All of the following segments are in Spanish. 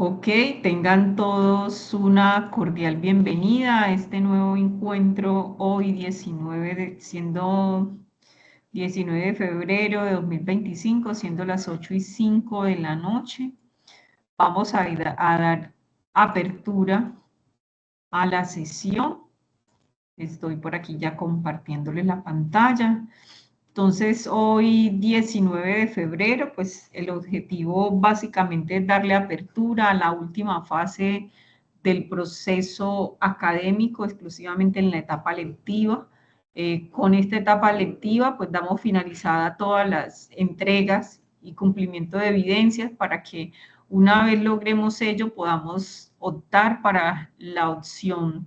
Ok, tengan todos una cordial bienvenida a este nuevo encuentro hoy siendo 19 de febrero de 2025, siendo las 8:05 de la noche. Vamos a dar apertura a la sesión. Estoy por aquí ya compartiéndoles la pantalla. Entonces, hoy 19 de febrero, pues el objetivo básicamente es darle apertura a la última fase del proceso académico, exclusivamente en la etapa lectiva. Con esta etapa lectiva, pues damos finalizada todas las entregas y cumplimiento de evidencias para que una vez logremos ello, podamos optar para la opción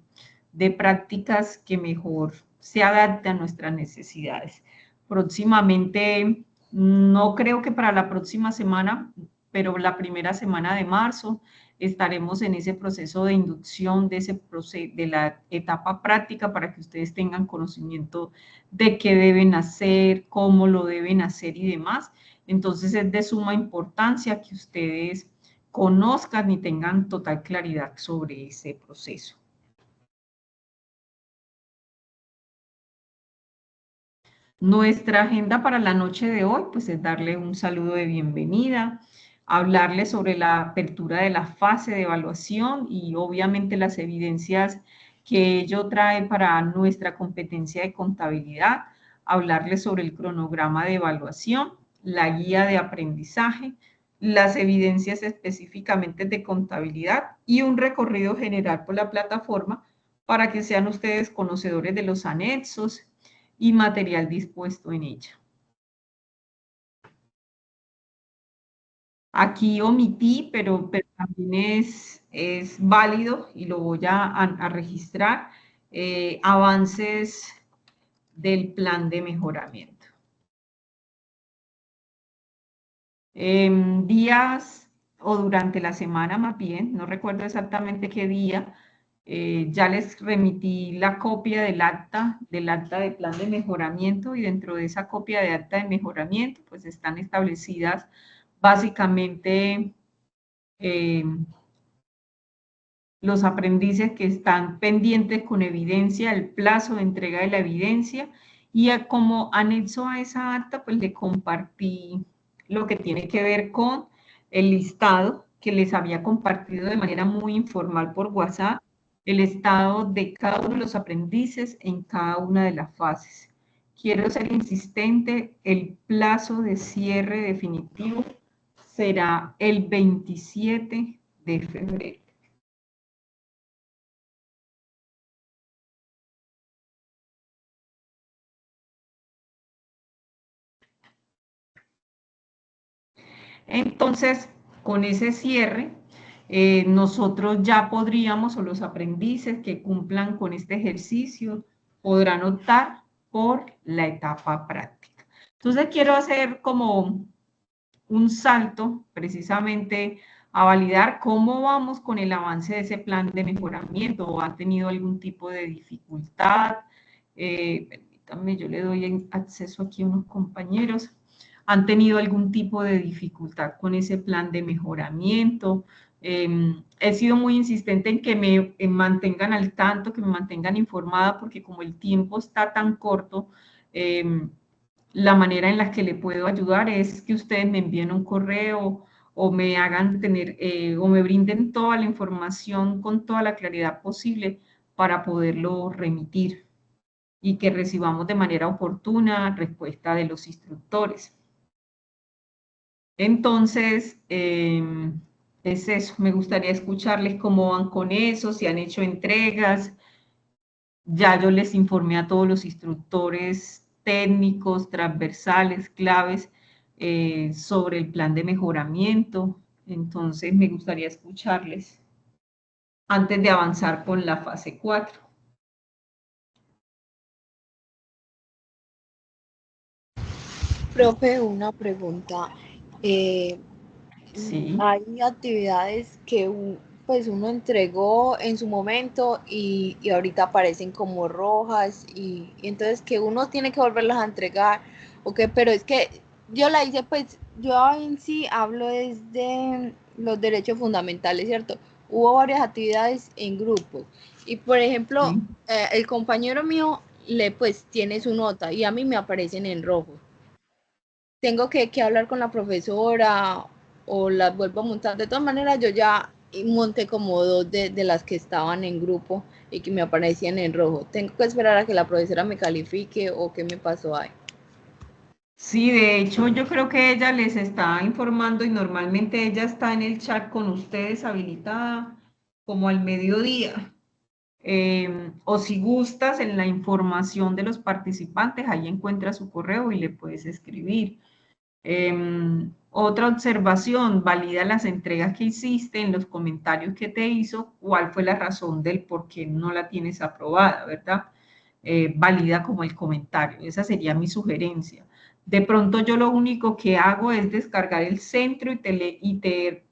de prácticas que mejor se adapte a nuestras necesidades. Próximamente, no creo que para la próxima semana, pero la primera semana de marzo estaremos en ese proceso de inducción de la etapa práctica para que ustedes tengan conocimiento de qué deben hacer, cómo lo deben hacer y demás. Entonces es de suma importancia que ustedes conozcan y tengan total claridad sobre ese proceso. Nuestra agenda para la noche de hoy, pues es darle un saludo de bienvenida, hablarle sobre la apertura de la fase de evaluación y obviamente las evidencias que ello trae para nuestra competencia de contabilidad, hablarle sobre el cronograma de evaluación, la guía de aprendizaje, las evidencias específicamente de contabilidad y un recorrido general por la plataforma para que sean ustedes conocedores de los anexos y material dispuesto en ella. Aquí omití, pero también es válido y lo voy a registrar, avances del plan de mejoramiento. Días o durante la semana más bien, no recuerdo exactamente qué día, ya les remití la copia del acta de plan de mejoramiento y dentro de esa copia de acta de mejoramiento pues están establecidas básicamente eh, los aprendices que están pendientes con evidencia, el plazo de entrega de la evidencia y como anexo a esa acta pues le compartí lo que tiene que ver con el listado que les había compartido de manera muy informal por WhatsApp, el estado de cada uno de los aprendices en cada una de las fases. Quiero ser insistente, el plazo de cierre definitivo será el 27 de febrero. Entonces, con ese cierre, nosotros ya podríamos, o los aprendices que cumplan con este ejercicio, podrán optar por la etapa práctica. Entonces, quiero hacer como un salto precisamente a validar cómo vamos con el avance de ese plan de mejoramiento o han tenido algún tipo de dificultad. Permítanme, yo le doy acceso aquí a unos compañeros. Han tenido algún tipo de dificultad con ese plan de mejoramiento. He sido muy insistente en que me mantengan al tanto, que me mantengan informada, porque como el tiempo está tan corto, la manera en la que le puedo ayudar es que ustedes me envíen un correo o me hagan tener o me brinden toda la información con toda la claridad posible para poderlo remitir y que recibamos de manera oportuna respuesta de los instructores. Entonces, es eso, me gustaría escucharles cómo van con eso, si han hecho entregas. Ya yo les informé a todos los instructores técnicos, transversales, claves sobre el plan de mejoramiento. Entonces, me gustaría escucharles antes de avanzar con la fase 4. Profe, una pregunta. Eh, Sí. Hay actividades que pues uno entregó en su momento y ahorita aparecen como rojas y entonces que uno tiene que volverlas a entregar, ok, pero es que yo la hice, pues yo en sí hablo desde los derechos fundamentales, ¿cierto? Hubo varias actividades en grupos. Y por ejemplo, ¿sí? el compañero mío pues tiene su nota y a mí me aparecen en rojo. Tengo que hablar con la profesora o las vuelvo a montar. De todas maneras, yo ya monté como dos de las que estaban en grupo y que me aparecían en rojo. Tengo que esperar a que la profesora me califique o qué me pasó ahí. Sí, de hecho, yo creo que ella les está informando y normalmente ella está en el chat con ustedes habilitada como al mediodía. O si gustas en la información de los participantes, ahí encuentras su correo y le puedes escribir. Otra observación, valida las entregas que hiciste en los comentarios que te hizo, cuál fue la razón del por qué no la tienes aprobada, ¿verdad? Valida como el comentario, esa sería mi sugerencia. De pronto yo lo único que hago es descargar el centro y te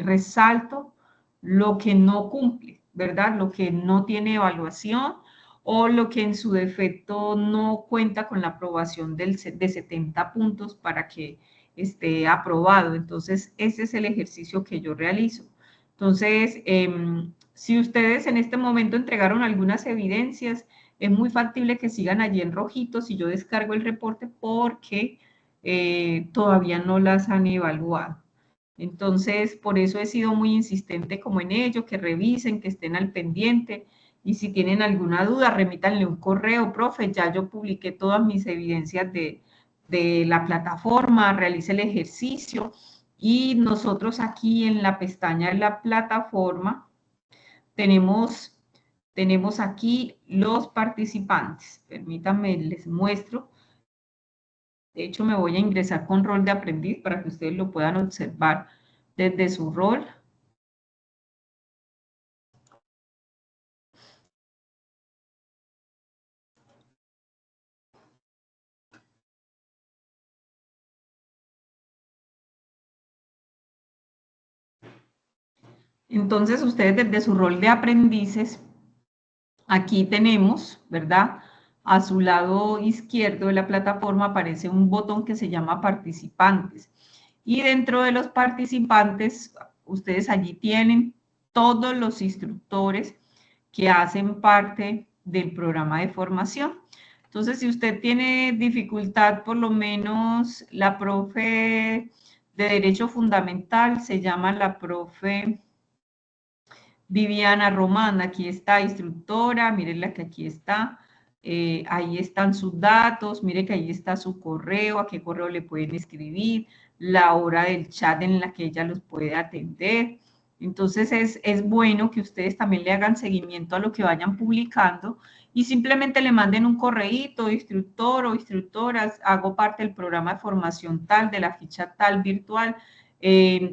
resalto lo que no cumple, ¿verdad? Lo que no tiene evaluación o lo que en su defecto no cuenta con la aprobación de 70 puntos para que esté aprobado. Entonces, ese es el ejercicio que yo realizo. Entonces, si ustedes en este momento entregaron algunas evidencias, es muy factible que sigan allí en rojito si yo descargo el reporte porque todavía no las han evaluado. Entonces, por eso he sido muy insistente como en ello, que revisen, que estén al pendiente. Y si tienen alguna duda, remítanle un correo, profe, ya yo publiqué todas mis evidencias de la plataforma, realice el ejercicio. Y nosotros aquí en la pestaña de la plataforma tenemos, tenemos aquí los participantes. Permítanme, les muestro. De hecho, me voy a ingresar con rol de aprendiz para que ustedes lo puedan observar desde su rol. Entonces, ustedes desde su rol de aprendices, aquí tenemos, ¿verdad? A su lado izquierdo de la plataforma aparece un botón que se llama participantes. Y dentro de los participantes, ustedes allí tienen todos los instructores que hacen parte del programa de formación. Entonces, si usted tiene dificultad, por lo menos la profe de Derecho Fundamental se llama la profe Viviana Román, aquí está, instructora, mírenla que aquí está, ahí están sus datos, mire que ahí está su correo, a qué correo le pueden escribir, la hora del chat en la que ella los puede atender. Entonces es bueno que ustedes también le hagan seguimiento a lo que vayan publicando y simplemente le manden un correíto, instructor o instructoras, hago parte del programa de formación tal, de la ficha tal virtual,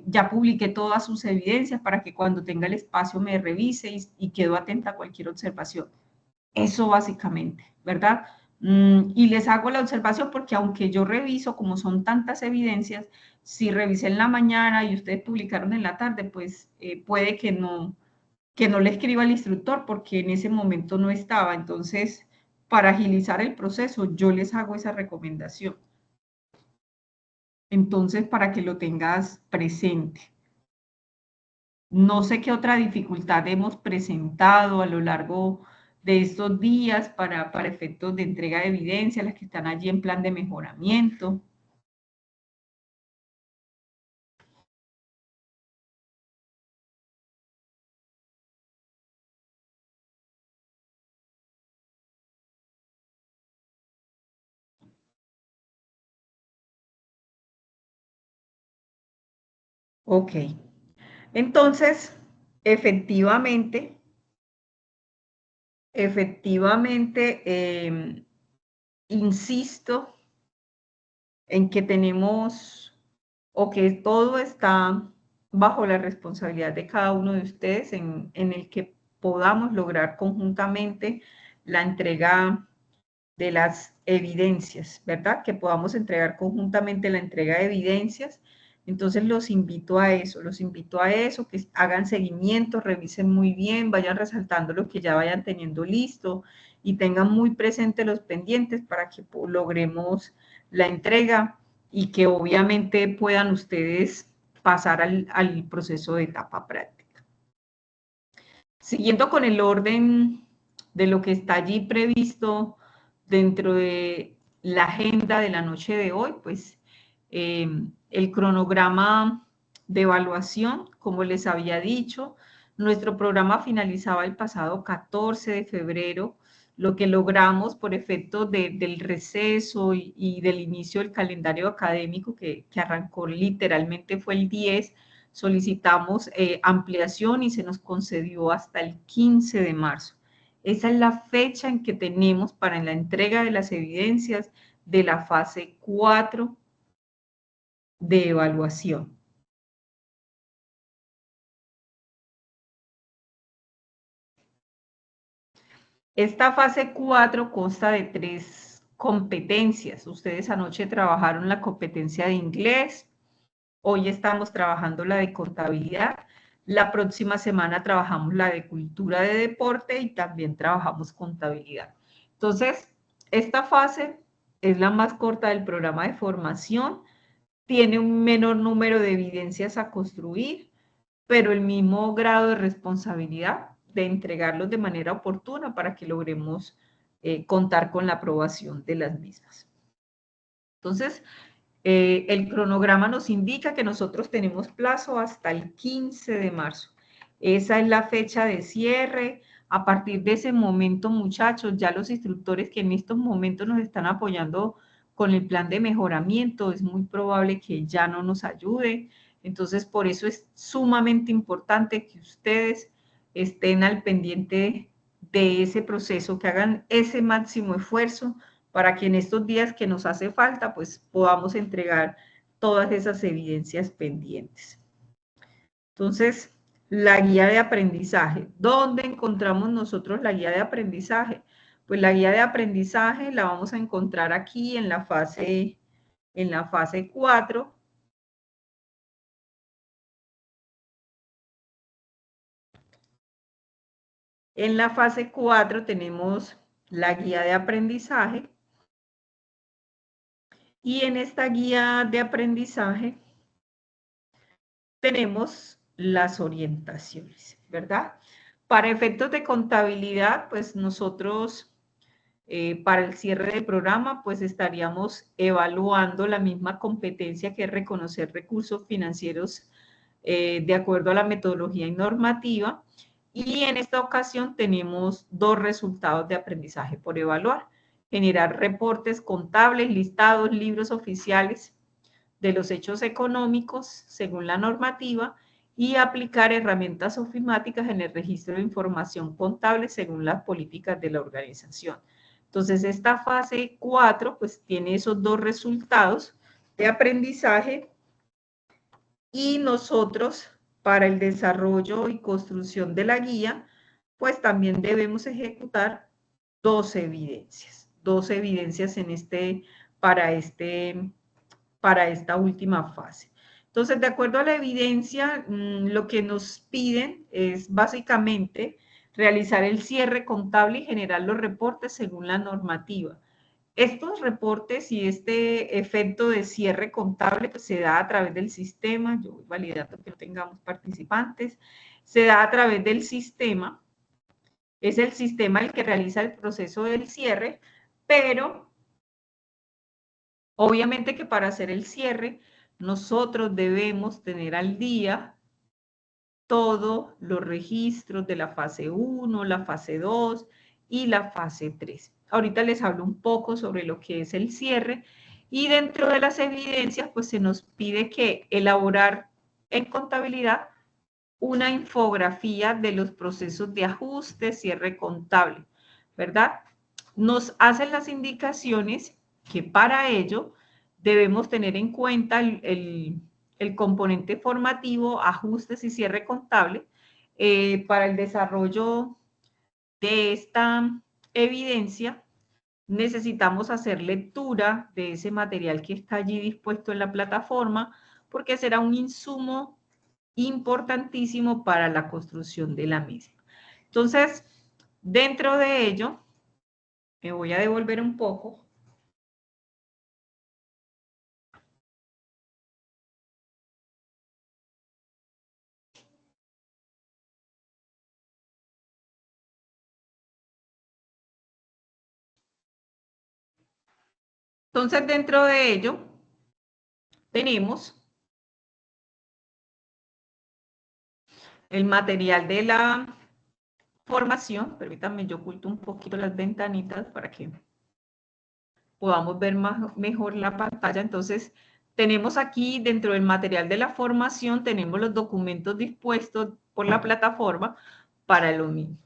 ya publiqué todas sus evidencias para que cuando tenga el espacio me revise y quedo atenta a cualquier observación. Eso básicamente, ¿verdad? Y les hago la observación porque aunque yo reviso, como son tantas evidencias, si revisé en la mañana y ustedes publicaron en la tarde, pues puede que no le escriba al instructor porque en ese momento no estaba. Entonces, para agilizar el proceso, yo les hago esa recomendación. Entonces, para que lo tengas presente. No sé qué otra dificultad hemos presentado a lo largo de estos días para efectos de entrega de evidencia, las que están allí en plan de mejoramiento. Ok. Entonces, efectivamente, insisto en que tenemos o que todo está bajo la responsabilidad de cada uno de ustedes en el que podamos lograr conjuntamente la entrega de las evidencias, ¿verdad? Que podamos entregar conjuntamente la entrega de evidencias. Entonces los invito a eso, que hagan seguimiento, revisen muy bien, vayan resaltando lo que ya vayan teniendo listo y tengan muy presente los pendientes para que logremos la entrega y que obviamente puedan ustedes pasar al proceso de etapa práctica. Siguiendo con el orden de lo que está allí previsto dentro de la agenda de la noche de hoy, pues el cronograma de evaluación, como les había dicho, nuestro programa finalizaba el pasado 14 de febrero. Lo que logramos por efecto del receso y del inicio del calendario académico que arrancó literalmente fue el 10, solicitamos ampliación y se nos concedió hasta el 15 de marzo. Esa es la fecha en que tenemos para la entrega de las evidencias de la fase 4 de evaluación. Esta fase 4 consta de 3 competencias. Ustedes anoche trabajaron la competencia de inglés, hoy estamos trabajando la de contabilidad, la próxima semana trabajamos la de cultura de deporte y también trabajamos contabilidad. Entonces, esta fase es la más corta del programa de formación, tiene un menor número de evidencias a construir, pero el mismo grado de responsabilidad de entregarlos de manera oportuna para que logremos contar con la aprobación de las mismas. Entonces, el cronograma nos indica que nosotros tenemos plazo hasta el 15 de marzo. Esa es la fecha de cierre. A partir de ese momento, muchachos, ya los instructores que en estos momentos nos están apoyando con el plan de mejoramiento, es muy probable que ya no nos ayude. Entonces, por eso es sumamente importante que ustedes estén al pendiente de ese proceso, que hagan ese máximo esfuerzo para que en estos días que nos hace falta, pues podamos entregar todas esas evidencias pendientes. Entonces, la guía de aprendizaje. ¿Dónde encontramos nosotros la guía de aprendizaje? Pues la guía de aprendizaje la vamos a encontrar aquí en la fase 4. En la fase 4 tenemos la guía de aprendizaje y en esta guía de aprendizaje tenemos las orientaciones, ¿verdad? Para efectos de contabilidad, pues nosotros para el cierre del programa, pues estaríamos evaluando la misma competencia que es reconocer recursos financieros de acuerdo a la metodología y normativa. Y en esta ocasión tenemos 2 resultados de aprendizaje por evaluar. Generar reportes contables, listados, libros oficiales de los hechos económicos según la normativa y aplicar herramientas ofimáticas en el registro de información contable según las políticas de la organización. Entonces, esta fase 4 pues tiene esos 2 resultados de aprendizaje y nosotros para el desarrollo y construcción de la guía pues también debemos ejecutar 2 evidencias en para esta última fase. Entonces, de acuerdo a la evidencia, lo que nos piden es básicamente realizar el cierre contable y generar los reportes según la normativa. Estos reportes y este efecto de cierre contable pues, se da a través del sistema, yo voy validando que no tengamos participantes, se da a través del sistema, es el sistema el que realiza el proceso del cierre, pero obviamente que para hacer el cierre, nosotros debemos tener al día todos los registros de la fase 1, la fase 2 y la fase 3. Ahorita les hablo un poco sobre lo que es el cierre y dentro de las evidencias pues se nos pide que elaborar en contabilidad una infografía de los procesos de ajuste, cierre contable, ¿verdad? Nos hacen las indicaciones que para ello debemos tener en cuenta el componente formativo, ajustes y cierre contable. Para el desarrollo de esta evidencia, necesitamos hacer lectura de ese material que está allí dispuesto en la plataforma, porque será un insumo importantísimo para la construcción de la misma. Entonces, dentro de ello, me voy a devolver un poco. Entonces, dentro de ello, tenemos el material de la formación. Permítanme, yo oculto un poquito las ventanitas para que podamos ver mejor la pantalla. Entonces, tenemos aquí dentro del material de la formación, tenemos los documentos dispuestos por la plataforma para lo mismo.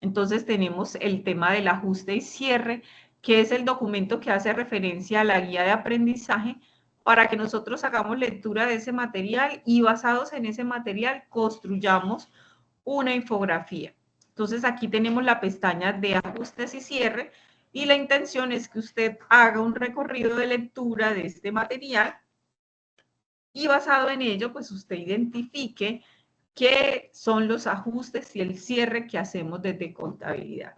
Entonces, tenemos el tema del ajuste y cierre, que es el documento que hace referencia a la guía de aprendizaje para que nosotros hagamos lectura de ese material y basados en ese material construyamos una infografía. Entonces, aquí tenemos la pestaña de ajustes y cierre y la intención es que usted haga un recorrido de lectura de este material y basado en ello, pues usted identifique qué son los ajustes y el cierre que hacemos desde contabilidad.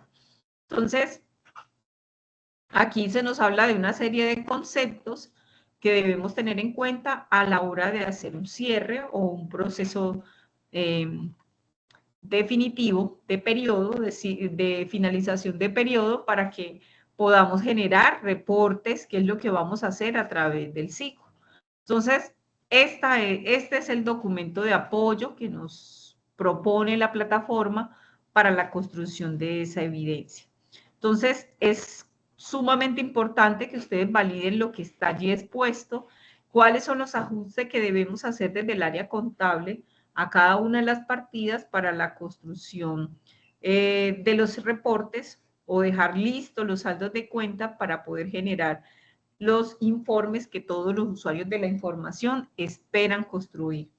Entonces, aquí se nos habla de una serie de conceptos que debemos tener en cuenta a la hora de hacer un cierre o un proceso definitivo de periodo, de finalización de periodo, para que podamos generar reportes, que es lo que vamos a hacer a través del ciclo. Entonces, este es el documento de apoyo que nos propone la plataforma para la construcción de esa evidencia. Entonces, es sumamente importante que ustedes validen lo que está allí expuesto, cuáles son los ajustes que debemos hacer desde el área contable a cada una de las partidas para la construcción de los reportes o dejar listos los saldos de cuenta para poder generar los informes que todos los usuarios de la información esperan construir.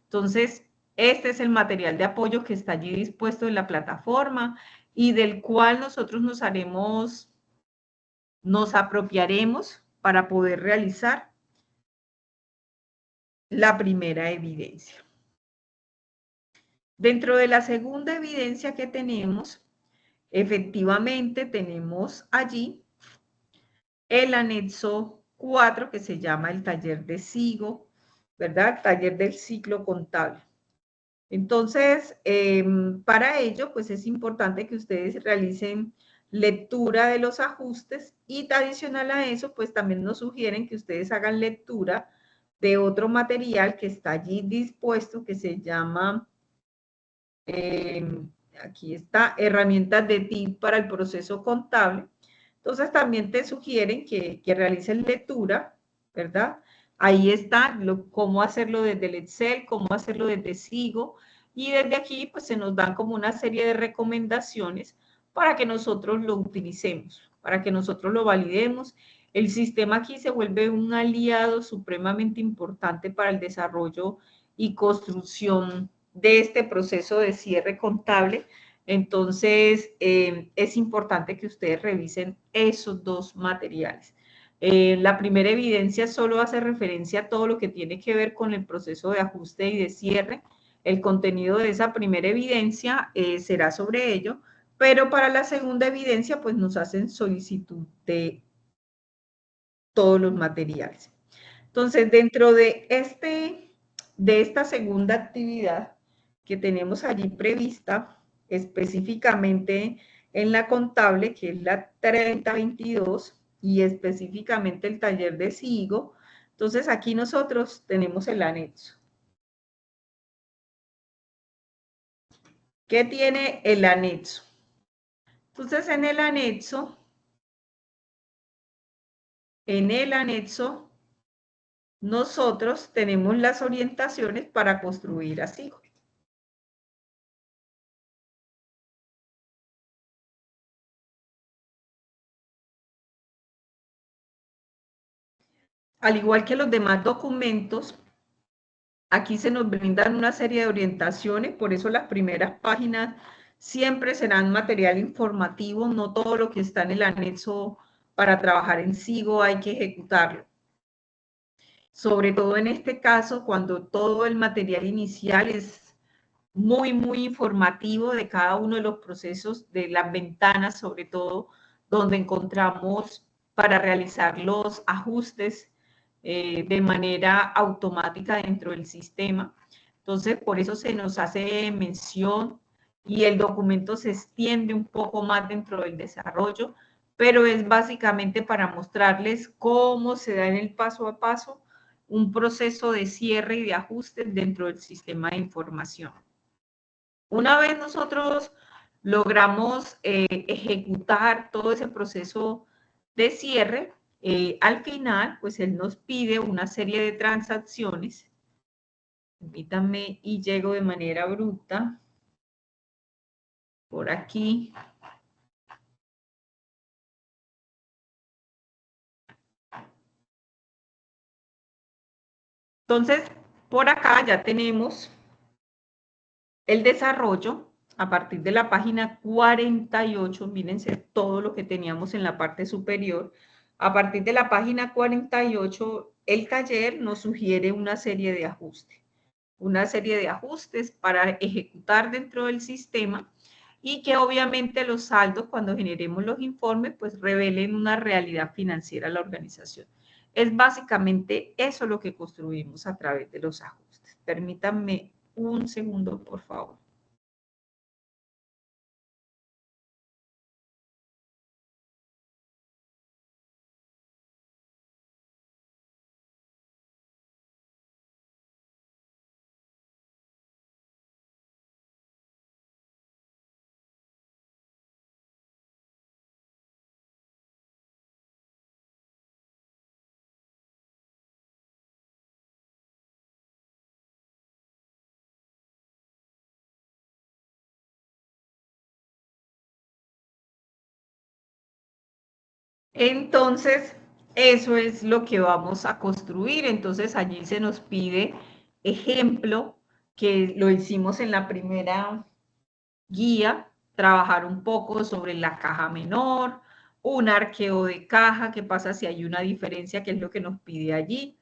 Entonces, este es el material de apoyo que está allí dispuesto en la plataforma y del cual nosotros nos apropiaremos para poder realizar la primera evidencia. Dentro de la segunda evidencia que tenemos, efectivamente tenemos allí el anexo 4 que se llama el taller de SIGO, ¿verdad? Taller del ciclo contable. Entonces, para ello, pues es importante que ustedes realicen lectura de los ajustes y adicional a eso, pues también nos sugieren que ustedes hagan lectura de otro material que está allí dispuesto que se llama aquí está, herramientas de TIC para el proceso contable. Entonces también te sugieren que realices lectura, ¿verdad? Ahí está cómo hacerlo desde el Excel, cómo hacerlo desde SIGO, y desde aquí pues se nos dan como una serie de recomendaciones para que nosotros lo utilicemos, para que nosotros lo validemos. El sistema aquí se vuelve un aliado supremamente importante para el desarrollo y construcción de este proceso de cierre contable. Entonces, es importante que ustedes revisen esos dos materiales. La primera evidencia solo hace referencia a todo lo que tiene que ver con el proceso de ajuste y de cierre. El contenido de esa primera evidencia será sobre ello, pero para la segunda evidencia, pues nos hacen solicitud de todos los materiales. Entonces, dentro de esta segunda actividad que tenemos allí prevista, específicamente en la contable, que es la 3022, y específicamente el taller de SIGO, entonces aquí nosotros tenemos el anexo. ¿Qué tiene el anexo? Entonces, en el anexo, nosotros tenemos las orientaciones para construir así. Al igual que los demás documentos, aquí se nos brindan una serie de orientaciones, por eso las primeras páginas siempre serán material informativo, no todo lo que está en el anexo para trabajar en SIGO hay que ejecutarlo. Sobre todo en este caso, cuando todo el material inicial es muy, muy informativo de cada uno de los procesos, de las ventanas, sobre todo, donde encontramos para realizar los ajustes de manera automática dentro del sistema. Entonces, por eso se nos hace mención y el documento se extiende un poco más dentro del desarrollo pero es básicamente para mostrarles cómo se da en el paso a paso un proceso de cierre y de ajuste dentro del sistema de información. Una vez nosotros logramos ejecutar todo ese proceso de cierre, al final, pues él nos pide una serie de transacciones. Permítanme y llego de manera bruta por aquí. Entonces, por acá ya tenemos el desarrollo a partir de la página 48, mírense todo lo que teníamos en la parte superior. A partir de la página 48, el taller nos sugiere una serie de ajustes para ejecutar dentro del sistema y que obviamente los saldos, cuando generemos los informes, pues revelen una realidad financiera a la organización. Es básicamente eso lo que construimos a través de los ajustes. Permítanme un segundo, por favor. Entonces, eso es lo que vamos a construir. Entonces, allí se nos pide ejemplo, que lo hicimos en la primera guía, trabajar un poco sobre la caja menor, un arqueo de caja, qué pasa si hay una diferencia, qué es lo que nos pide allí.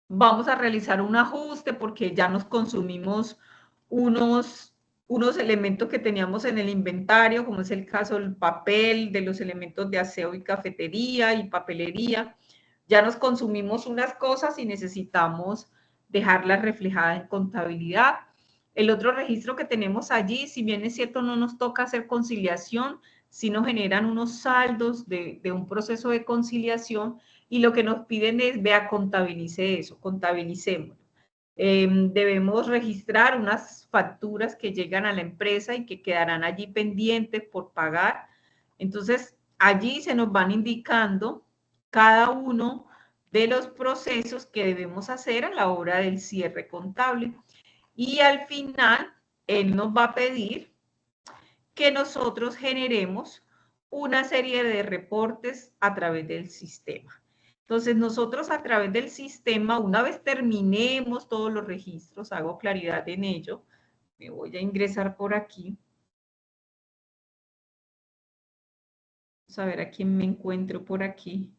Vamos a realizar un ajuste porque ya nos consumimos unos elementos que teníamos en el inventario, como es el caso del papel, de los elementos de aseo y cafetería y papelería. Ya nos consumimos unas cosas y necesitamos dejarlas reflejadas en contabilidad. El otro registro que tenemos allí, si bien es cierto, no nos toca hacer conciliación, sí nos generan unos saldos de un proceso de conciliación y lo que nos piden es, vea, contabilice eso, contabilicémoslo. Debemos registrar unas facturas que llegan a la empresa y que quedarán allí pendientes por pagar. Entonces, allí se nos van indicando cada uno de los procesos que debemos hacer a la hora del cierre contable. Y al final, él nos va a pedir que nosotros generemos una serie de reportes a través del sistema. Entonces, nosotros a través del sistema, una vez terminemos todos los registros, hago claridad en ello, me voy a ingresar por aquí. Vamos a ver a quién me encuentro por aquí.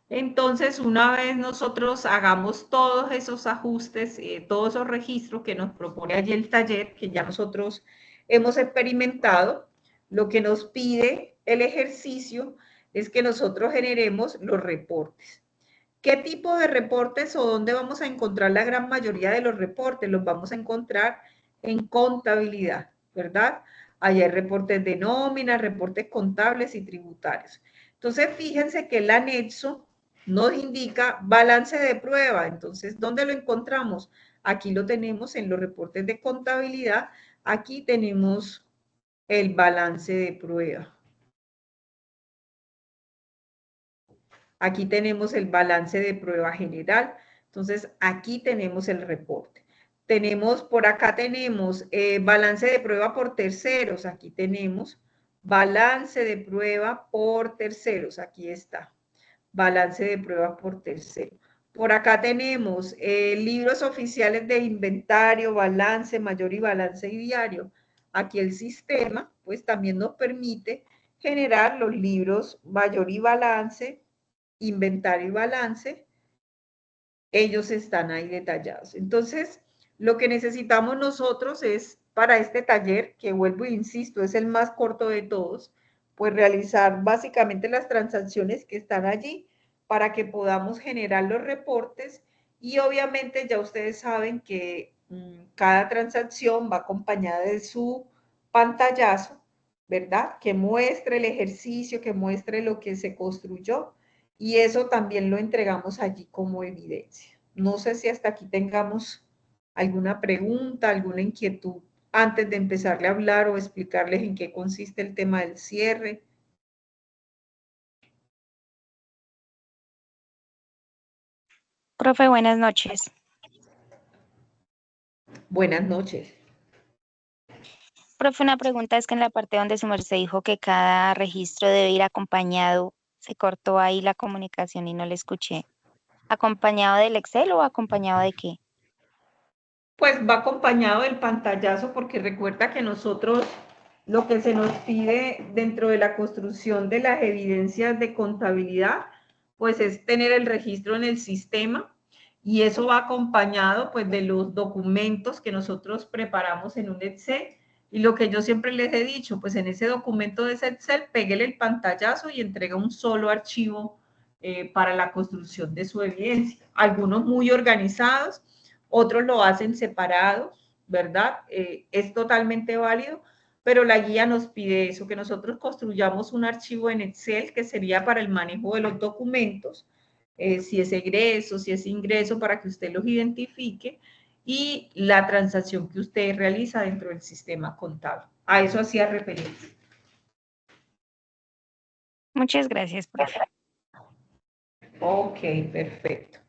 Entonces, una vez nosotros hagamos todos esos ajustes, todos esos registros que nos propone allí el taller, que ya nosotros hemos experimentado, lo que nos pide el ejercicio es que nosotros generemos los reportes. ¿Qué tipo de reportes o dónde vamos a encontrar la gran mayoría de los reportes? Los vamos a encontrar en contabilidad, ¿verdad? Allí hay reportes de nómina, reportes contables y tributarios. Entonces, fíjense que el anexo nos indica balance de prueba. Entonces, ¿dónde lo encontramos? Aquí lo tenemos en los reportes de contabilidad. Aquí tenemos el balance de prueba. Aquí tenemos el balance de prueba general. Entonces, aquí tenemos el reporte. Tenemos, por acá tenemos balance de prueba por terceros. Aquí tenemos balance de prueba por terceros. Aquí está. Balance de prueba por terceros. Por acá tenemos libros oficiales de inventario, balance mayor y balance diario. Aquí el sistema, pues también nos permite generar los libros mayor y balance, inventario y balance, ellos están ahí detallados. Entonces, lo que necesitamos nosotros es, para este taller, que vuelvo e insisto, es el más corto de todos, pues realizar básicamente las transacciones que están allí para que podamos generar los reportes y obviamente ya ustedes saben que cada transacción va acompañada de su pantallazo, ¿verdad? Que muestre el ejercicio, que muestre lo que se construyó, y eso también lo entregamos allí como evidencia. No sé si hasta aquí tengamos alguna pregunta, alguna inquietud antes de empezarle a hablar o explicarles en qué consiste el tema del cierre. Profe, buenas noches. Buenas noches. Profe, una pregunta es que en la parte donde su merced dijo que cada registro debe ir acompañado, se cortó ahí la comunicación y no le escuché. ¿Acompañado del Excel o acompañado de qué? Pues va acompañado del pantallazo, porque recuerda que nosotros lo que se nos pide dentro de la construcción de las evidencias de contabilidad, pues es tener el registro en el sistema, y eso va acompañado pues de los documentos que nosotros preparamos en un Excel. Y lo que yo siempre les he dicho, pues en ese documento de ese Excel, péguele el pantallazo y entrega un solo archivo para la construcción de su evidencia. Algunos muy organizados, otros lo hacen separados, ¿verdad? Es totalmente válido, pero la guía nos pide eso, que nosotros construyamos un archivo en Excel que sería para el manejo de los documentos, si es egreso, si es ingreso, para que usted los identifique, y la transacción que usted realiza dentro del sistema contable. A eso hacía referencia. Muchas gracias, profe. Ok, perfecto.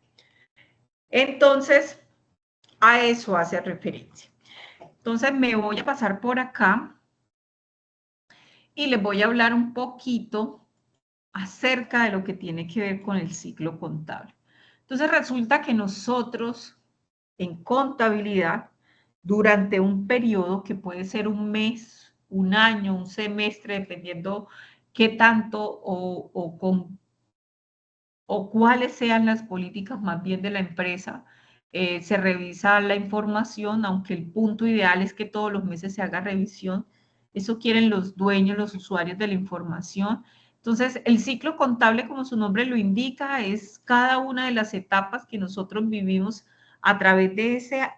Entonces, a eso hace referencia. Entonces, me voy a pasar por acá y les voy a hablar un poquito acerca de lo que tiene que ver con el ciclo contable. Entonces, resulta que nosotros en contabilidad, durante un periodo que puede ser un mes, un año, un semestre, dependiendo qué tanto o cuáles sean las políticas más bien de la empresa, se revisa la información, aunque el punto ideal es que todos los meses se haga revisión. Eso quieren los dueños, los usuarios de la información. Entonces, el ciclo contable, como su nombre lo indica, es cada una de las etapas que nosotros vivimos a través de esa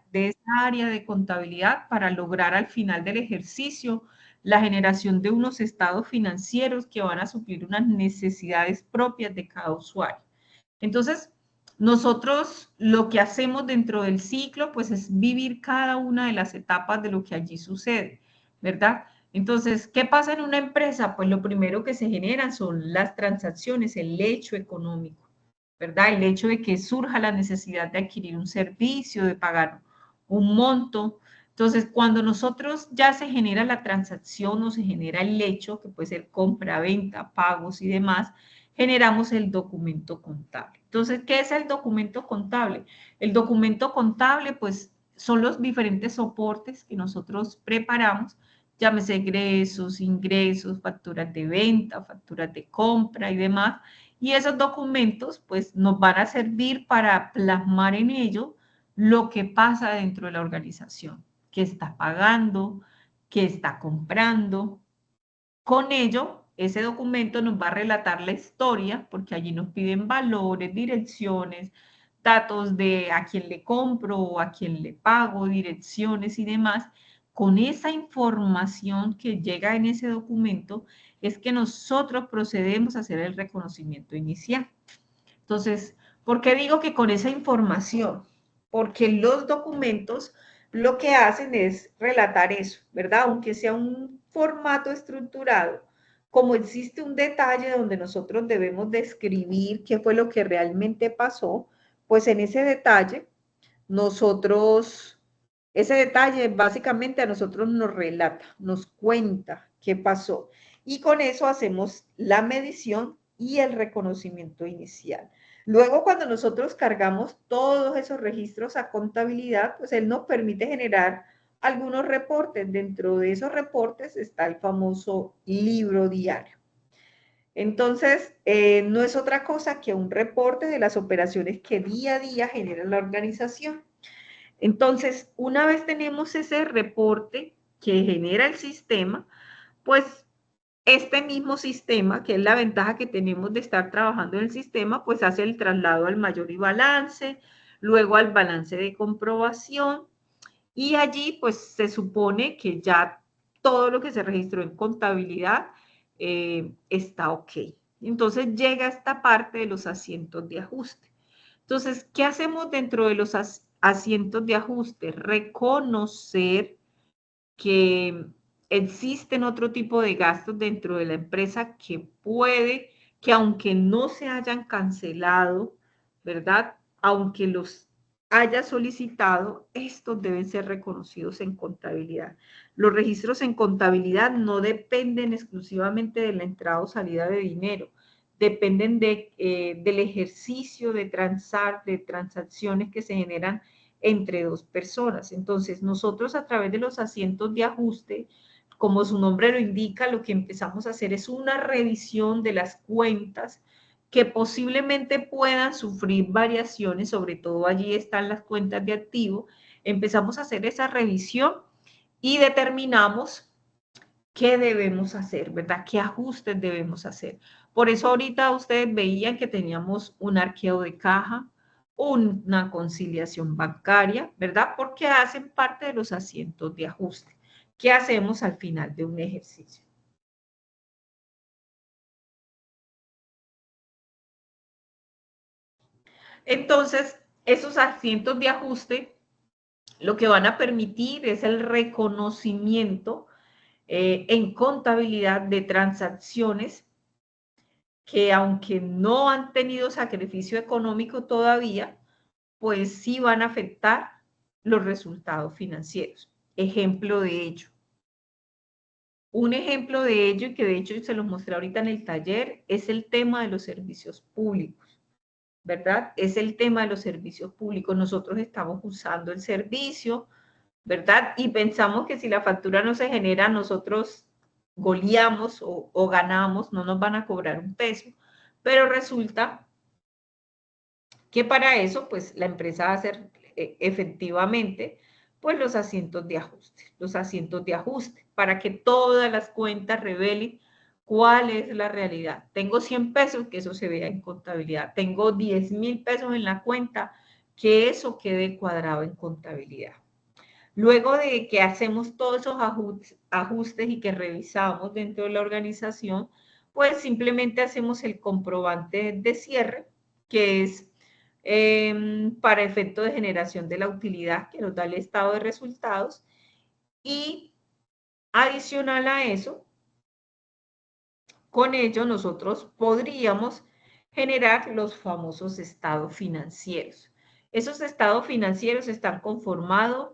área de contabilidad para lograr al final del ejercicio la generación de unos estados financieros que van a suplir unas necesidades propias de cada usuario. Entonces, nosotros lo que hacemos dentro del ciclo, pues es vivir cada una de las etapas de lo que allí sucede, ¿verdad? Entonces, ¿qué pasa en una empresa? Pues lo primero que se generan son las transacciones, el hecho económico, ¿verdad? El hecho de que surja la necesidad de adquirir un servicio, de pagar un monto. Entonces, cuando nosotros ya se genera la transacción o se genera el hecho, que puede ser compra, venta, pagos y demás, generamos el documento contable. Entonces, ¿qué es el documento contable? El documento contable, pues, son los diferentes soportes que nosotros preparamos, llámese egresos, ingresos, facturas de venta, facturas de compra y demás, y esos documentos, pues, nos van a servir para plasmar en ello lo que pasa dentro de la organización, qué está pagando, qué está comprando. Con ello, ese documento nos va a relatar la historia, porque allí nos piden valores, direcciones, datos de a quién le compro o a quién le pago, direcciones y demás. Con esa información que llega en ese documento, es que nosotros procedemos a hacer el reconocimiento inicial. Entonces, ¿por qué digo que con esa información? Porque los documentos lo que hacen es relatar eso, ¿verdad? Aunque sea un formato estructurado, como existe un detalle donde nosotros debemos describir qué fue lo que realmente pasó, pues en ese detalle, ese detalle básicamente a nosotros nos relata, nos cuenta qué pasó. Y con eso hacemos la medición y el reconocimiento inicial. Luego, cuando nosotros cargamos todos esos registros a contabilidad, pues él nos permite generar algunos reportes. Dentro de esos reportes está el famoso libro diario. Entonces, no es otra cosa que un reporte de las operaciones que día a día genera la organización. Entonces, una vez tenemos ese reporte que genera el sistema, pues este mismo sistema, que es la ventaja que tenemos de estar trabajando en el sistema, pues hace el traslado al mayor y balance, luego al balance de comprobación, Y allí pues se supone que ya todo lo que se registró en contabilidad está ok. Entonces llega esta parte de los asientos de ajuste. Entonces, ¿qué hacemos dentro de los asientos de ajuste? Reconocer que existen otro tipo de gastos dentro de la empresa que puede, que aunque no se hayan cancelado, ¿verdad? Aunque los haya solicitado, estos deben ser reconocidos en contabilidad. Los registros en contabilidad no dependen exclusivamente de la entrada o salida de dinero, dependen del ejercicio de transacciones que se generan entre dos personas. Entonces, nosotros a través de los asientos de ajuste, como su nombre lo indica, lo que empezamos a hacer es una revisión de las cuentas que posiblemente puedan sufrir variaciones, sobre todo allí están las cuentas de activo. Empezamos a hacer esa revisión y determinamos qué debemos hacer, ¿verdad? ¿Qué ajustes debemos hacer? Por eso ahorita ustedes veían que teníamos un arqueo de caja, una conciliación bancaria, ¿verdad? Porque hacen parte de los asientos de ajuste. ¿Qué hacemos al final de un ejercicio? Entonces, esos asientos de ajuste lo que van a permitir es el reconocimiento en contabilidad de transacciones que aunque no han tenido sacrificio económico todavía, pues sí van a afectar los resultados financieros. Ejemplo de ello. Un ejemplo de ello, y que de hecho se los mostré ahorita en el taller, es el tema de los servicios públicos, ¿verdad? Es el tema de los servicios públicos. Nosotros estamos usando el servicio, ¿verdad? Y pensamos que si la factura no se genera, nosotros goleamos o ganamos, no nos van a cobrar un peso. Pero resulta que para eso, pues la empresa va a hacer efectivamente, pues los asientos de ajuste, para que todas las cuentas revelen cuál es la realidad. Tengo 100 pesos, que eso se vea en contabilidad. Tengo 10,000 pesos en la cuenta, que eso quede cuadrado en contabilidad. Luego de que hacemos todos esos ajustes y que revisamos dentro de la organización, pues simplemente hacemos el comprobante de cierre, que es para efecto de generación de la utilidad que nos da el estado de resultados. Y adicional a eso, con ello nosotros podríamos generar los famosos estados financieros. Esos estados financieros están conformados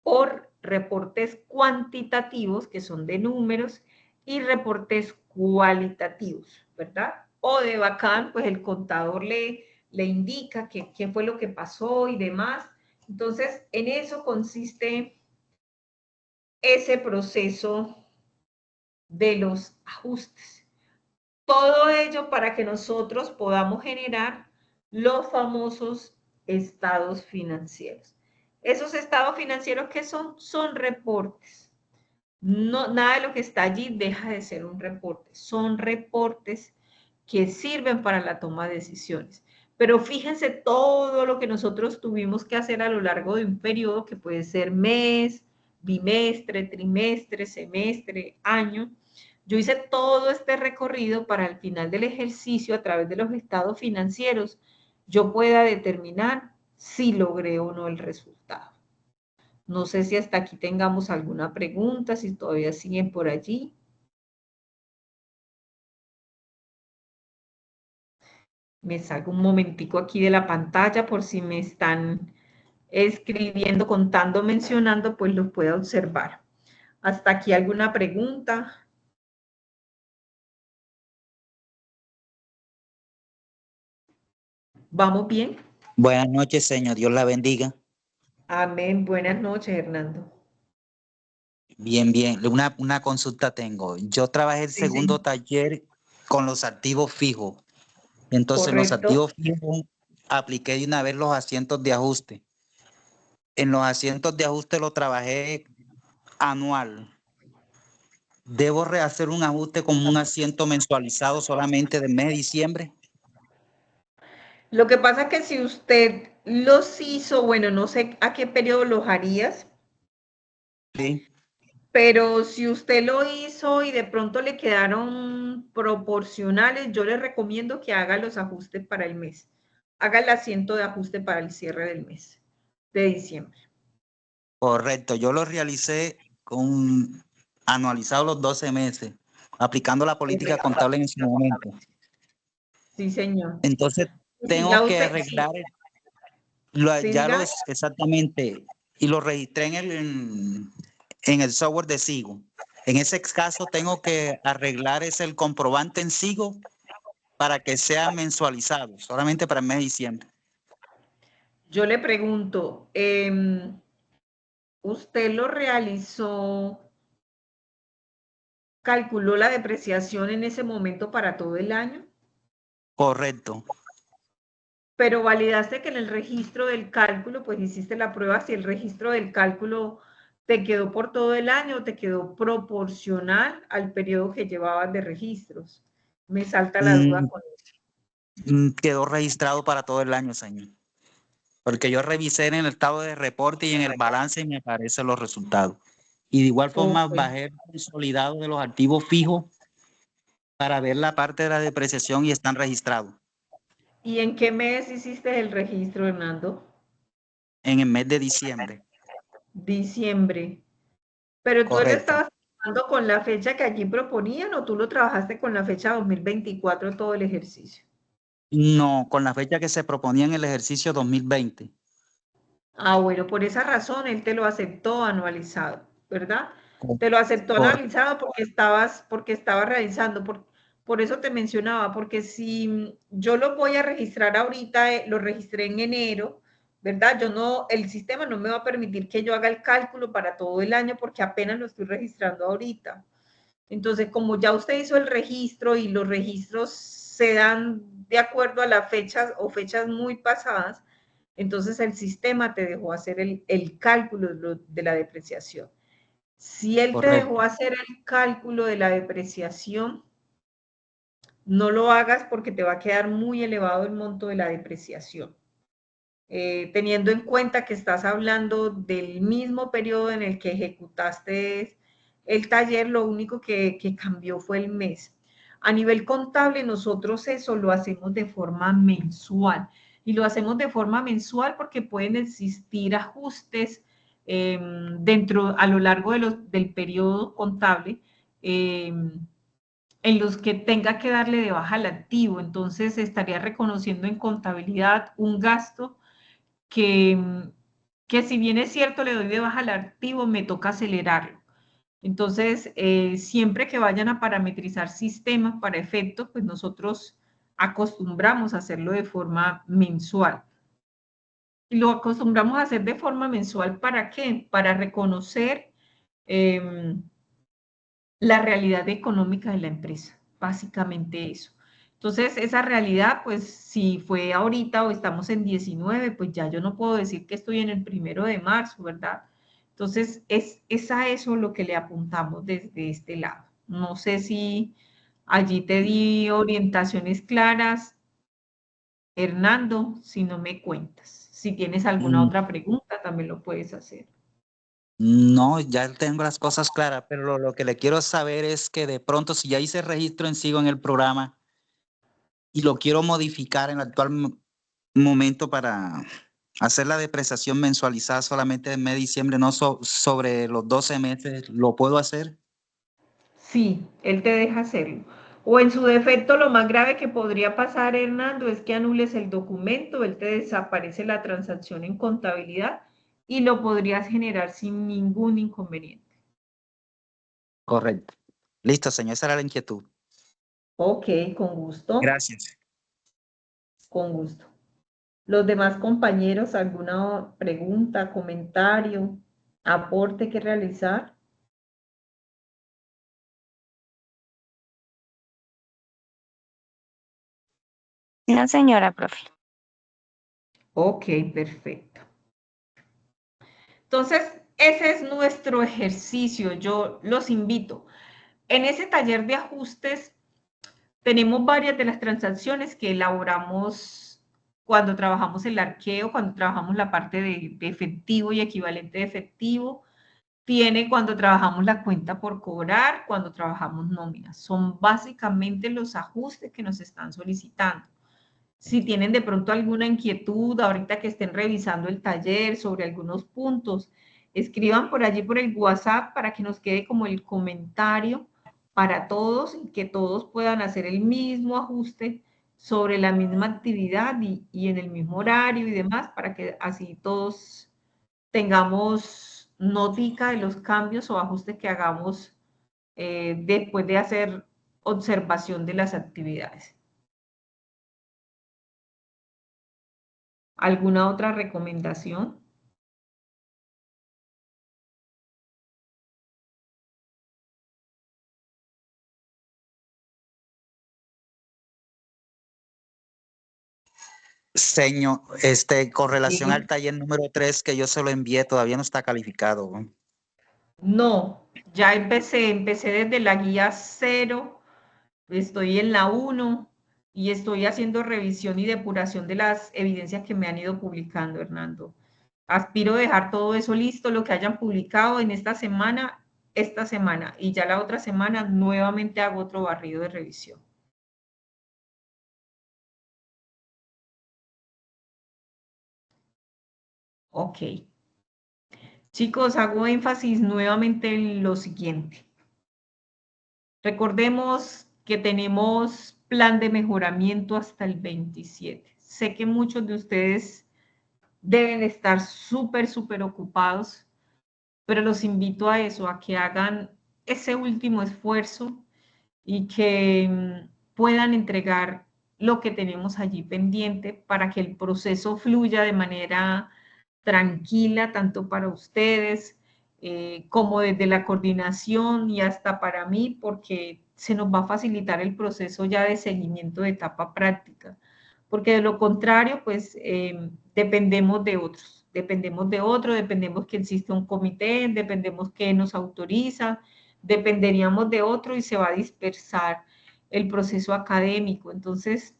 por reportes cuantitativos, que son de números, y reportes cualitativos, ¿verdad? O de bacán, pues el contador le indica qué fue lo que pasó y demás. Entonces, en eso consiste ese proceso de los ajustes. Todo ello para que nosotros podamos generar los famosos estados financieros. Esos estados financieros, ¿qué son? Son reportes. No, nada de lo que está allí deja de ser un reporte. Son reportes que sirven para la toma de decisiones. Pero fíjense todo lo que nosotros tuvimos que hacer a lo largo de un periodo que puede ser mes, bimestre, trimestre, semestre, año. Yo hice todo este recorrido para al final del ejercicio, a través de los estados financieros, yo pueda determinar si logré o no el resultado. No sé si hasta aquí tengamos alguna pregunta, si todavía siguen por allí. Me salgo un momentico aquí de la pantalla por si me están escribiendo, contando, mencionando, pues los pueda observar. ¿Hasta aquí alguna pregunta? ¿Vamos bien? Buenas noches, señor. Dios la bendiga. Amén. Buenas noches, Hernando. Bien, bien. Una consulta tengo. Yo trabajé el segundo taller con los activos fijos. Entonces, los Correcto. activos fijos apliqué de una vez los asientos de ajuste. En los asientos de ajuste lo trabajé anual. ¿Debo rehacer un ajuste como un asiento mensualizado solamente del mes de diciembre? Lo que pasa es que si usted los hizo, bueno, no sé a qué periodo los harías, Sí. Pero si usted lo hizo y de pronto le quedaron proporcionales, yo le recomiendo que haga los ajustes para el mes. Haga el asiento de ajuste para el cierre del mes de diciembre. Correcto, yo lo realicé con anualizado los 12 meses, aplicando la política contable en ese momento. Sí, señor. Entonces, Si tengo ya que usted, arreglar, sí, ya dígame. exactamente, y lo registré en el software de Sigo. En ese caso, tengo que arreglar el comprobante en Sigo para que sea mensualizado, solamente para el mes de diciembre. Yo le pregunto, ¿usted lo realizó, calculó la depreciación en ese momento para todo el año? Correcto. Pero validaste que en el registro del cálculo, pues hiciste la prueba si el registro del cálculo te quedó por todo el año o te quedó proporcional al periodo que llevabas de registros. Me salta la duda con eso. Quedó registrado para todo el año, señor. Porque yo revisé en el estado de reporte y en el balance y me aparecen los resultados. Y de igual forma Ok. bajé el consolidado de los activos fijos para ver la parte de la depreciación y están registrados ¿Y en qué mes hiciste el registro, Hernando? en el mes de diciembre. Diciembre. ¿Pero tú lo Correcto. estabas trabajando con la fecha que allí proponían o tú lo trabajaste con la fecha 2024 todo el ejercicio? No, con la fecha que se proponía en el ejercicio 2020. Ah, bueno, por esa razón él te lo aceptó anualizado, ¿verdad? Co- Te lo aceptó Correcto. anualizado porque estabas realizando, por eso te mencionaba, porque si yo lo voy a registrar ahorita, lo registré en enero, ¿verdad? El sistema no me va a permitir que yo haga el cálculo para todo el año porque apenas lo estoy registrando ahorita. Entonces, como ya usted hizo el registro y los registros se dan de acuerdo a las fechas o fechas muy pasadas, entonces el sistema te dejó hacer el cálculo de la depreciación. Si él te dejó Correcto. hacer el cálculo de la depreciación, no lo hagas porque te va a quedar muy elevado el monto de la depreciación. Teniendo en cuenta que estás hablando del mismo periodo en el que ejecutaste el taller, lo único que cambió fue el mes. A nivel contable, nosotros eso lo hacemos de forma mensual. Y lo hacemos de forma mensual porque pueden existir ajustes a lo largo del periodo contable en los que tenga que darle de baja al activo. Entonces, estaría reconociendo en contabilidad un gasto que, que si bien es cierto le doy de baja al activo, me toca acelerarlo. Entonces, siempre que vayan a parametrizar sistemas para efectos, pues nosotros acostumbramos a hacerlo de forma mensual. Y lo acostumbramos a hacer de forma mensual, ¿para qué? Para reconocer la realidad económica de la empresa, básicamente eso. Entonces, esa realidad, pues si fue ahorita o estamos en 19, pues ya yo no puedo decir que estoy en el 1 de marzo, ¿verdad? Entonces, es a eso lo que le apuntamos desde este lado. No sé si allí te di orientaciones claras, Hernando, si no me cuentas. Si tienes alguna Mm, otra pregunta, también lo puedes hacer. No, ya tengo las cosas claras, pero lo que le quiero saber es que de pronto si ya hice registro en Sigo en el programa y lo quiero modificar en el actual momento para hacer la depreciación mensualizada solamente en mes de diciembre, no sobre los 12 meses, ¿lo puedo hacer? Sí, él te deja hacerlo. O en su defecto, lo más grave que podría pasar, Hernando, es que anules el documento, él te desaparece la transacción en contabilidad y lo podrías generar sin ningún inconveniente. Correcto. Listo, señor, esa era la inquietud. Ok, con gusto, Gracias. con gusto. Los demás compañeros, ¿alguna pregunta, comentario, aporte que realizar? No, señora profe. Ok, perfecto. Entonces, ese es nuestro ejercicio. Yo los invito. En ese taller de ajustes tenemos varias de las transacciones que elaboramos cuando trabajamos el arqueo, cuando trabajamos la parte de efectivo y equivalente de efectivo. tiene cuando trabajamos la cuenta por cobrar, cuando trabajamos nóminas. Son básicamente los ajustes que nos están solicitando. Si tienen de pronto alguna inquietud, ahorita que estén revisando el taller sobre algunos puntos, escriban por allí por el WhatsApp para que nos quede como el comentario para todos y que todos puedan hacer el mismo ajuste sobre la misma actividad y en el mismo horario y demás, para que así todos tengamos notica de los cambios o ajustes que hagamos después de hacer observación de las actividades. ¿Alguna otra recomendación? Señor, con relación al Sí. taller número 3 que yo se lo envié, todavía no está calificado. No, ya empecé desde la guía 0, estoy en la 1 y estoy haciendo revisión y depuración de las evidencias que me han ido publicando, Hernando. Aspiro a dejar todo eso listo, lo que hayan publicado en esta semana, y ya la otra semana nuevamente hago otro barrido de revisión. Ok. Chicos, hago énfasis nuevamente en lo siguiente. Recordemos que tenemos plan de mejoramiento hasta el 27. Sé que muchos de ustedes deben estar súper ocupados, pero los invito a eso, a que hagan ese último esfuerzo y que puedan entregar lo que tenemos allí pendiente para que el proceso fluya de manera tranquila, tanto para ustedes como desde la coordinación y hasta para mí, porque se nos va a facilitar el proceso ya de seguimiento de etapa práctica, porque de lo contrario, pues dependemos de otros, dependemos que existe un comité, dependemos que nos autoriza, dependeríamos de otro y se va a dispersar el proceso académico. Entonces,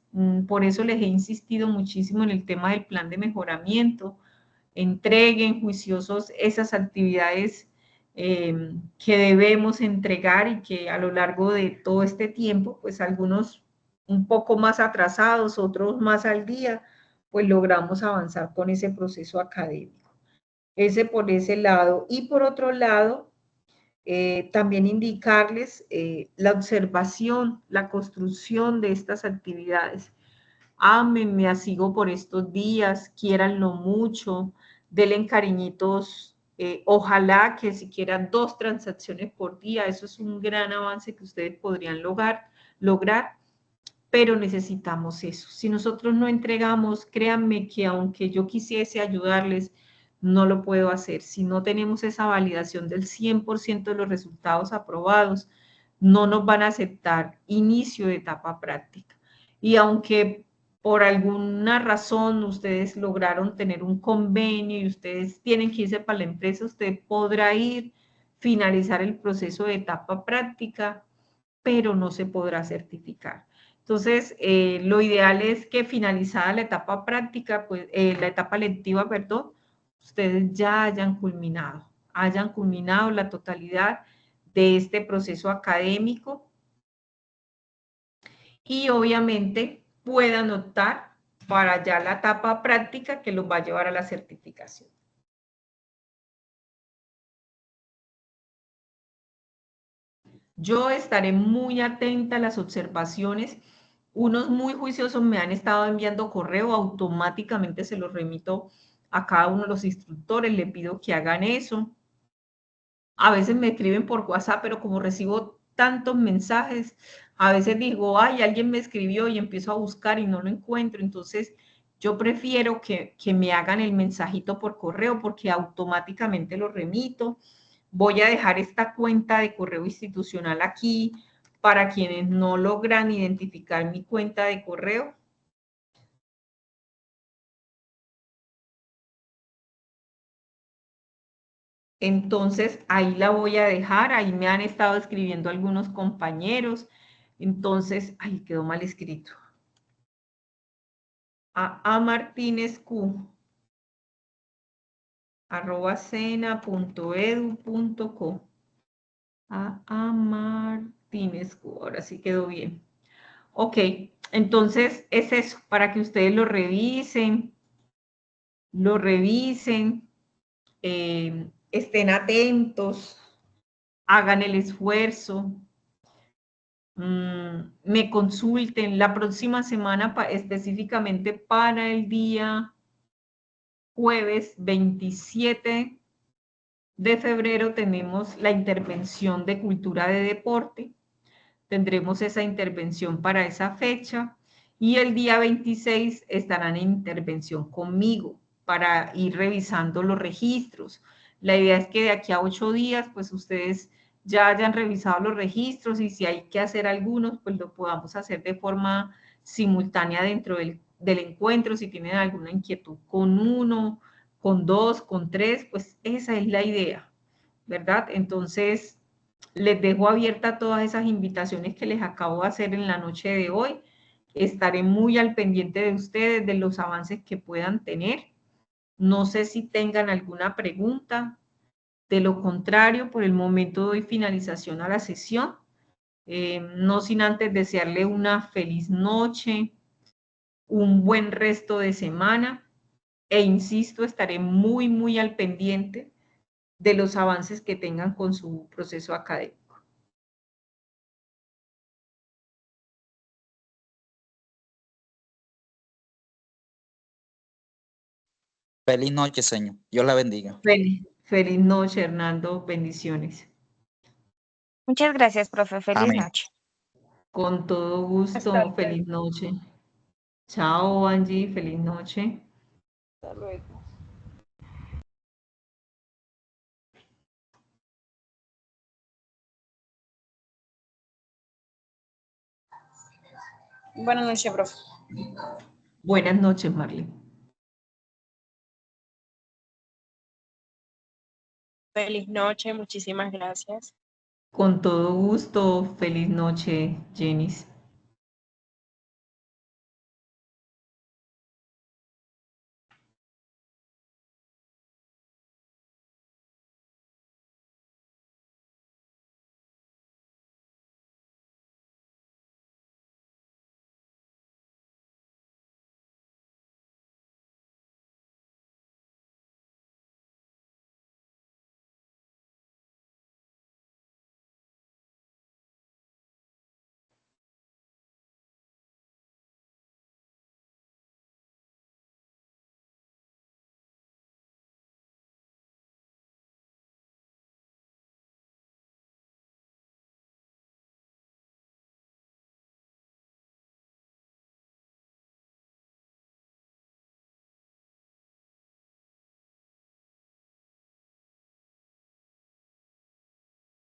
por eso les he insistido muchísimo en el tema del plan de mejoramiento. Entreguen juiciosos esas actividades que debemos entregar y que a lo largo de todo este tiempo, pues algunos un poco más atrasados, otros más al día, pues logramos avanzar con ese proceso académico. Ese por ese lado. Y por otro lado, también indicarles la observación, la construcción de estas actividades. Ámenme, sigo por estos días, quiéranlo mucho, denle cariñitos, ojalá que siquiera 2 transacciones por día, eso es un gran avance que ustedes podrían lograr, pero necesitamos eso. Si nosotros no entregamos, créanme que aunque yo quisiese ayudarles, no lo puedo hacer. Si no tenemos esa validación del 100% de los resultados aprobados, no nos van a aceptar inicio de etapa práctica. Y aunque por alguna razón ustedes lograron tener un convenio y ustedes tienen que irse para la empresa, usted podrá ir, finalizar el proceso de etapa práctica, pero no se podrá certificar. Entonces, lo ideal es que finalizada la etapa práctica, pues, la etapa lectiva, perdón, ustedes ya hayan culminado la totalidad de este proceso académico y obviamente puedan optar para ya la etapa práctica que los va a llevar a la certificación. Yo estaré muy atenta a las observaciones. Unos muy juiciosos me han estado enviando correo, automáticamente se los remito a cada uno de los instructores, le pido que hagan eso. A veces me escriben por WhatsApp, pero como recibo tantos mensajes, a veces digo, ay, alguien me escribió y empiezo a buscar y no lo encuentro. Entonces, yo prefiero que me hagan el mensajito por correo porque automáticamente lo remito. Voy a dejar esta cuenta de correo institucional aquí para quienes no logran identificar mi cuenta de correo. Entonces, ahí la voy a dejar. Ahí me han estado escribiendo algunos compañeros. Entonces, ahí quedó mal escrito. A Martínez Q. cena.edu.co. A Martínez, ahora sí quedó bien. Ok, entonces es eso, para que ustedes lo revisen, estén atentos, hagan el esfuerzo, me consulten la próxima semana específicamente para el día jueves 27 de febrero tenemos la intervención de cultura de deporte. Tendremos esa intervención para esa fecha y el día 26 estarán en intervención conmigo para ir revisando los registros. La idea es que de aquí a 8 días, pues ustedes ya hayan revisado los registros y si hay que hacer algunos, pues lo podamos hacer de forma simultánea dentro del encuentro. Si tienen alguna inquietud con uno, con dos, con tres, pues esa es la idea, ¿verdad? Entonces, les dejo abierta todas esas invitaciones que les acabo de hacer en la noche de hoy. Estaré muy al pendiente de ustedes, de los avances que puedan tener. No sé si tengan alguna pregunta. De lo contrario, por el momento doy finalización a la sesión. No sin antes desearle una feliz noche, un buen resto de semana e insisto, estaré muy, muy al pendiente de los avances que tengan con su proceso académico. Feliz noche, señor. Dios la bendiga. Feliz noche, Hernando. Bendiciones. Muchas gracias, profe. Feliz Amén. noche. Con todo Hasta gusto. luego. Feliz noche. Chao, Angie. Feliz noche. Hasta luego. Buenas noches, profe. Buenas noches, Marlene. Feliz noche, muchísimas gracias. Con todo gusto. Feliz noche, Jenis.